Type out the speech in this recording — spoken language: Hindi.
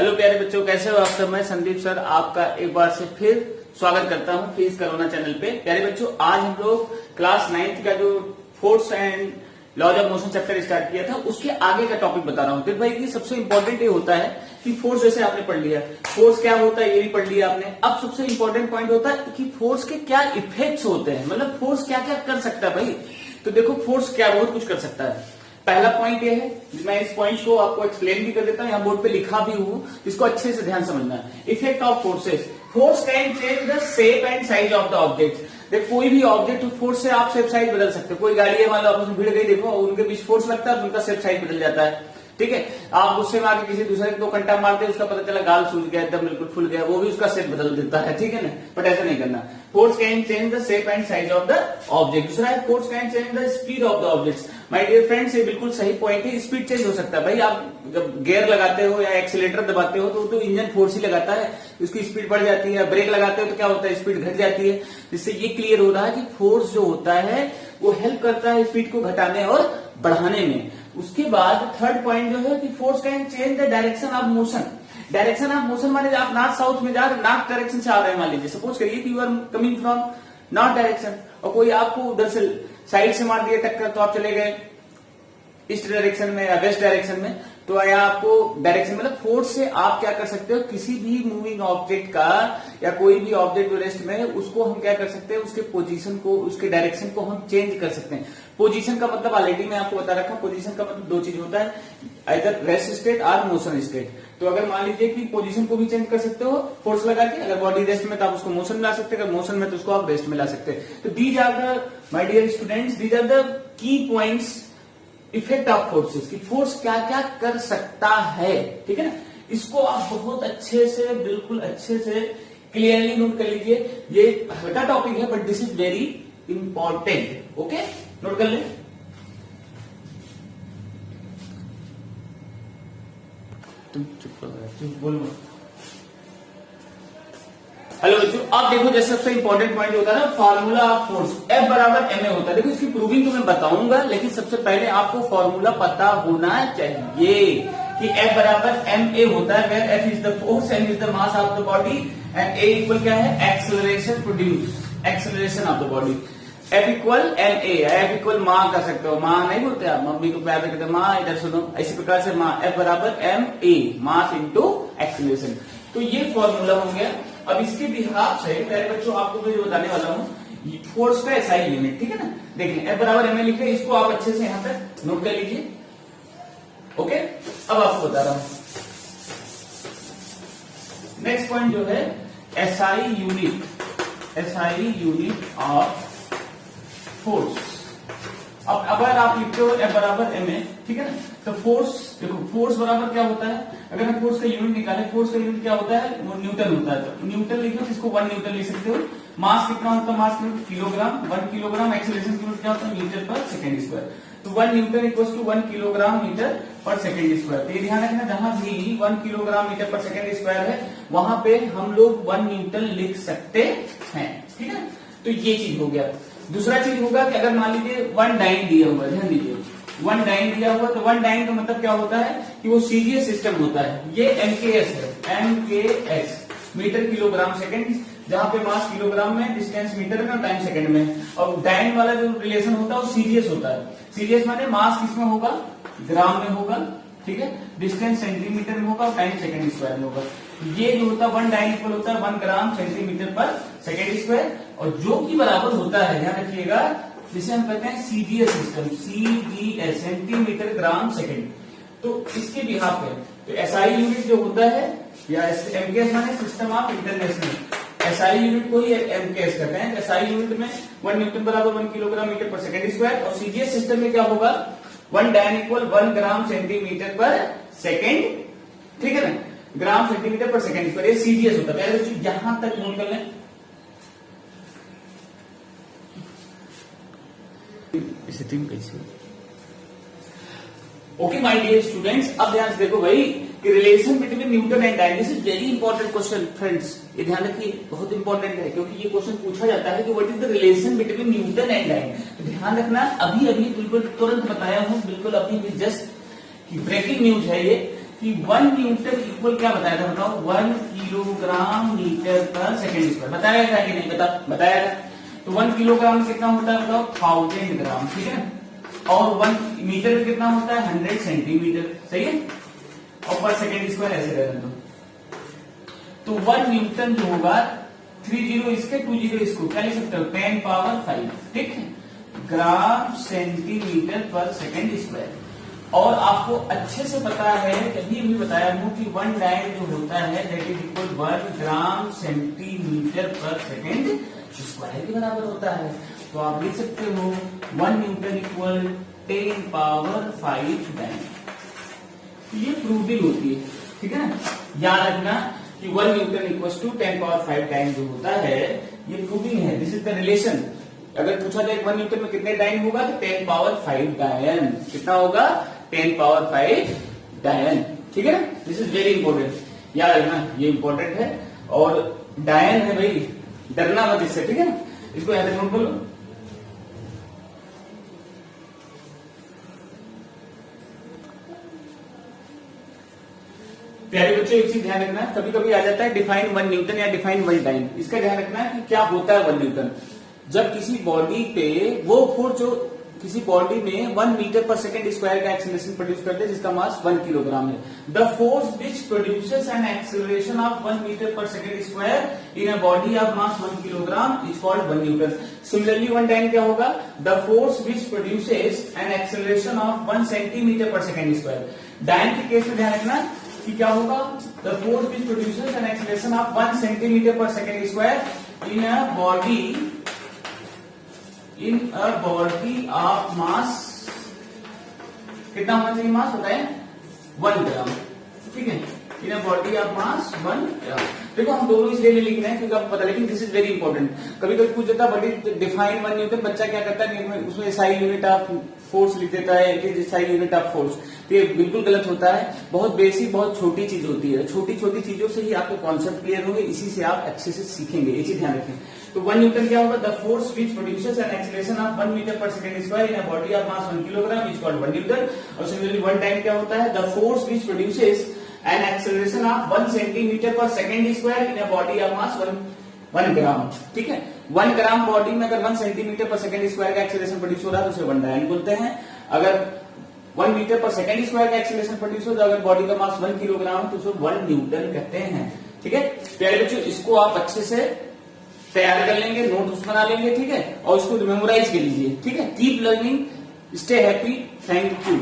हेलो प्यारे बच्चों, कैसे हो आप सब। मैं संदीप सर आपका एक बार से फिर स्वागत करता हूं फीस करोना चैनल पे। प्यारे बच्चों, आज हम लोग क्लास 9th का जो force and laws of motion chapter start किया था उसके आगे का टॉपिक बता रहा हूं। फिर भाई कि सबसे इंपॉर्टेंट ये होता है कि फोर्स जैसे आपने पढ़ लिया, फोर्स क्या होता है ये भी पढ़ लिया आपने। अब सबसे इंपॉर्टेंट पॉइंट होता है कि फोर्स के क्या इफेक्ट्स होते हैं, मतलब फोर्स क्या क्या कर सकता है भाई। तो देखो फोर्स क्या बहुत कुछ कर सकता है। पहला पॉइंट ये है, मैं इस पॉइंट को आपको एक्सप्लेन भी कर देता हूं, यहाँ बोर्ड पे लिखा भी हूं, इसको अच्छे से ध्यान समझना है। Effect of forces, force can change the shape and size of the object. देख कोई भी ऑब्जेक्ट फोर्स से आप शेप साइज बदल सकते हो। कोई गाड़ी है मान लो आप उसमें भिड़ गई, देखो उनके बीच फोर्स लगता है, उनका शेप साइज बदल जाता है। ठीक है, आप गुस्से में आके किसी दूसरे को 2 घंटा मारते हैं, उसका पता चला गाल सूज गया, एकदम बिल्कुल फुल गया, वो भी उसका शेप बदल देता है। ठीक है ना, बट ऐसा नहीं करना। Force can change the shape and size of the object. दूसरा है force can change the speed of the objects. My dear friends, ये बिल्कुल सही पॉइंट है, स्पीड चेंज हो सकता है। भाई आप जब गियर लगाते हो या एक्सीलेटर दबाते हो तो इंजन फोर्स ही लगाता है, उसकी स्पीड बढ़ जाती है। ब्रेक लगाते हो तो क्या होता है, स्पीड घट जाती है। जिससे ये क्लियर हो रहा है कि फोर्स जो होता है वो हेल्प करता है स्पीड को घटाने और बढ़ाने में। उसके बाद थर्ड पॉइंट जो है कि force can change the direction of motion. Direction of motion माने आप नॉर्थ साउथ में जा रहे, नॉर्थ डायरेक्शन से आ रहे हैं, मान लीजिए सपोज करिए कि you are coming from north direction और कोई आपको उधर से साइड से मार दिया टक्कर, तो आप चले गए ईस्ट डायरेक्शन में या वेस्ट डायरेक्शन में। तो या आपको डायरेक्शन मतलब फोर्स से आप क्या कर सकते हो, किसी भी मूविंग ऑब्जेक्ट का या कोई भी ऑब्जेक्ट जो रेस्ट में है उसको हम क्या कर सकते हैं, उसके पोजीशन को, उसके डायरेक्शन को हम चेंज कर सकते हैं। पोजीशन का मतलब ऑलरेडी मैं आपको बता रखा, पोजीशन का मतलब 2 चीज होता है, आइदर रेस्ट स्टेट और मोशन स्टेट। तो अगर मान लीजिए कि पोजीशन को भी चेंज कर सकते हो फोर्स लगा के, अगर बॉडी रेस्ट में तो आप उसको मोशन में ला सकते हैं, अगर मोशन में तो उसको आप रेस्ट में ला सकते हैं। तो these are the my dear students, these are the key points effect of forces, कि फोर्स क्या क्या कर सकता है। ठीक है ना, इसको आप बहुत अच्छे से, बिल्कुल अच्छे से क्लियरली नोट कर लीजिए। ये हल्का टॉपिक है but this is very important. Okay, note कर ले। तुम चुप बोलो। हेलो बच्चों, अब देखो जैसे सबसे इंपॉर्टेंट पॉइंट होता है ना, फार्मूला ऑफ फोर्स, F बराबर ma होता है। देखो इसकी प्रूविंग तो मैं बताऊंगा, लेकिन सबसे पहले आपको फॉर्मूला पता होना चाहिए कि F बराबर ma होता है, where F is the force, m is the mass of the body and a equal क्या है, acceleration produce, acceleration of the body. F equal ma, F equal माँ कर सकते हो, माँ नहीं बोलते आप, मम्मी को प्यार से कहते माँ इधर सुनो, इसी प्रकार से माँ, F बराबर ma, मास इंटू एक्सेलरेशन। तो ये फॉर्मूला हो गया। अब इसके बिहाफ से पहले बच्चों आपको मैं जो बताने वाला हूँ फोर्स का एसआई यूनिट। ठीक है ना, देखिए F बराबर ma लिखे, इसको आप अच्छे से यहाँ पे नोट कर लीजिए। ओके, अब आपको बता रहा हूं नेक्स्ट पॉइंट जो है SI unit, SI unit of force. अब अगर आप लिखते हो F बराबर ma, ठीक है ना, तो फोर्स देखो, फोर्स बराबर क्या होता है, अगर हम फोर्स का यूनिट निकाले, फोर्स का यूनिट क्या होता है, वो न्यूटन होता है। तो न्यूटन लिख लो, इसको 1 न्यूटन लिख सकते हो। मास कितना होता है, मास किलोग्राम, 1 किलोग्राम। एक्सेलरेशन की यूनिट क्या होता है, मीटर पर सेकेंड स्क्वायर। तो 1 newton equal to 1 kilogram metre per second square. तो ये ध्यान रखना, जहां भी 1 kilogram metre per second square है वहां पे हम लोग 1 न्यूटन लिख सकते हैं। ठीक है, तो ये चीज हो गया। दूसरा चीज होगा कि अगर मान लीजिए 1 डाइन दिया हुआ, ध्यान दीजिए 1 डाइन दिया हुआ, तो 1 डाइन का मतलब क्या होता है कि वो सीजीएस सिस्टम होता है। ये एमकेएस है, एमकेएस मीटर किलोग्राम सेकंड, जहां पे मास किलोग्राम में, डिस्टेंस मीटर में और टाइम सेकंड में। और डाइन वाला जो रिलेशन होता है वो सीजीएस होता है। सीजीएस माने मास किसमें होगा, ग्राम में होगा। ठीक है, डिस्टेंस सेंटीमीटर में होगा और टाइम सेकंड स्क्वायर में होगा। ये जो होता है 1 डाइन इक्वल होता है 1 gram centimetre per second square, और जो कि बराबर होता है, ध्यान रखिएगा, जिसे हम कहते हैं CGS system, CGS centimetre gram second. तो इसके बिहाफ है तो एसआई यूनिट जो होता है, या एमकेएस माने system of international, SI unit को ही एमकेएस कहते हैं। एसआई यूनिट में 1 न्यूटन बराबर 1 kilogram metre per second square, और सीजीएस सिस्टम में क्या होगा, 1 dine equal 1 gram centimetre per second. ठीक है ना, gram centimetre per second square, ये सीजीएस होता है। यहां तक नोट कर लें। स्थिति में कैसे, ओके माय डियर स्टूडेंट्स, अब ध्यान से देखो भाई कि relation between newton and dyne, this is very important question friends, ये ध्यान रखिए, बहुत इंपॉर्टेंट है, क्योंकि ये क्वेश्चन पूछा जाता है कि what is the relation between newton and dyne. तो ध्यान रखना, अभी अभी बिल्कुल तुरंत बताया हूं, बिल्कुल अभी भी जस्ट ब्रेकिंग न्यूज है ये, कि 1 न्यूटन इक्वल क्या बताया था, बताओ, 1 kilogram metre per second square. बताया था कि नहीं, बताया था। तो 1 किलोग्राम में कितना होता है, बताओ, 1000 ग्राम, ठीक है। और 1 मीटर में कितना होता है, 100 सेंटीमीटर, सही है। और पर सेकेंड स्क्वायर ऐसे रहता है। तो 1 न्यूटन जो होगा, 30 इसके 20 इसको क्या लिख सकते हो, 10 पावर 5, ठीक है, gram centimetre per second square. और आपको अच्छे से पता है, कहीं भी बताया हूं कि 1 डायन जो होता है that is equal 1 gram centimetre per second square के बराबर होता है। तो आप लिख सकते हो 1 न्यूटन इक्वल 10 पावर 5 डायन। ये प्रूविंग होती है, ठीक है ना। याद रखना कि 1 न्यूटन इक्वल टू 10 पावर 5 डायन जो होता है, ये प्रूविंग है, दिस इज द रिलेशन। अगर पूछा जाए 1 न्यूटन में कितने डायन होगा, तो 10 पावर 5 डायन। कितना होगा, 10 पावर 5 डायन, ठीक है ना। दिस इज वेरी इंपॉर्टेंट, याद रखना, ये इंपॉर्टेंट है। और डायन है भाई, डरना मत इससे, ठीक है ना। इसको याद नोट कर लो। प्यारे बच्चों, एक चीज ध्यान रखना, कभी कभी आ जाता है डिफाइन 1 न्यूटन या डिफाइन 1 डायन। इसका ध्यान रखना है कि क्या होता है 1 न्यूटन। जब किसी बॉडी पे वो फोर्स जो किसी बॉडी में 1 मीटर पर सेकेंड स्क्वायर का एक्सेलरेशन प्रोड्यूस करते हैं, जिसका मास 1 किलोग्राम है। The force which produces an acceleration of 1 metre per second square in a body of mass 1 kilogram is called 1 newton. Similarly 1 dyne क्या होगा, the force which produces an acceleration of 1 centimetre per second square. Dyne के केस में ध्यान रखना कि क्या होगा, the force which produces an acceleration of 1 centimetre per second square in a body of मास, कितना होना चाहिए मास, बताए, 1 ग्राम, ठीक है, इन अ बॉडी ऑफ मास 1 ग्राम। देखो हम दोनों इसलिए लिख रहे हैं क्योंकि आपको पता, लेकिन दिस इज वेरी इंपॉर्टेंट। कभी कभी पूछ देता बट डिफाइन 1 न्यूटन, बच्चा क्या करता है उसमें SI यूनिट ऑफ फोर्स लिख देता है, it is SI unit of force. तो ये बिल्कुल गलत होता है। बहुत बेसिक, बहुत छोटी चीज होती है। छोटी छोटी चीजों से ही आपको कॉन्सेप्ट क्लियर होंगे, इसी से आप अच्छे से सीखेंगे, ये चीज ध्यान रखें। तो 1 न्यूटन क्या होगा, the force which produces an acceleration of 1 metre per second square in a body of mass 1 kilogram is called 1 newton. और सिमिलरली 1 टाइम क्या होता है, the force which produces an acceleration of 1 centimetre per second square in a body of mass 1 gram, ठीक है। 1 ग्राम बॉडी में अगर 1 सेंटीमीटर पर सेकेंड स्क्वायर का एक्सेलरेशन प्रोड्यूस हो रहा है तो उसे 1 डायन बोलते हैं। अगर 1 मीटर पर सेकेंड स्क्वायर का एक्सेलरेशन प्रोड्यूस हो, तो अगर बॉडी का मास 1 किलोग्राम तो उसे 1 न्यूटन कहते हैं, ठीक है। प्यारे बच्चों, इसको आप अच्छे से तैयार कर लेंगे, नोट्स बना लेंगे, ठीक है, और इसको मेमोराइज कर लीजिए, ठीक है। Keep learning, stay happy, thank you.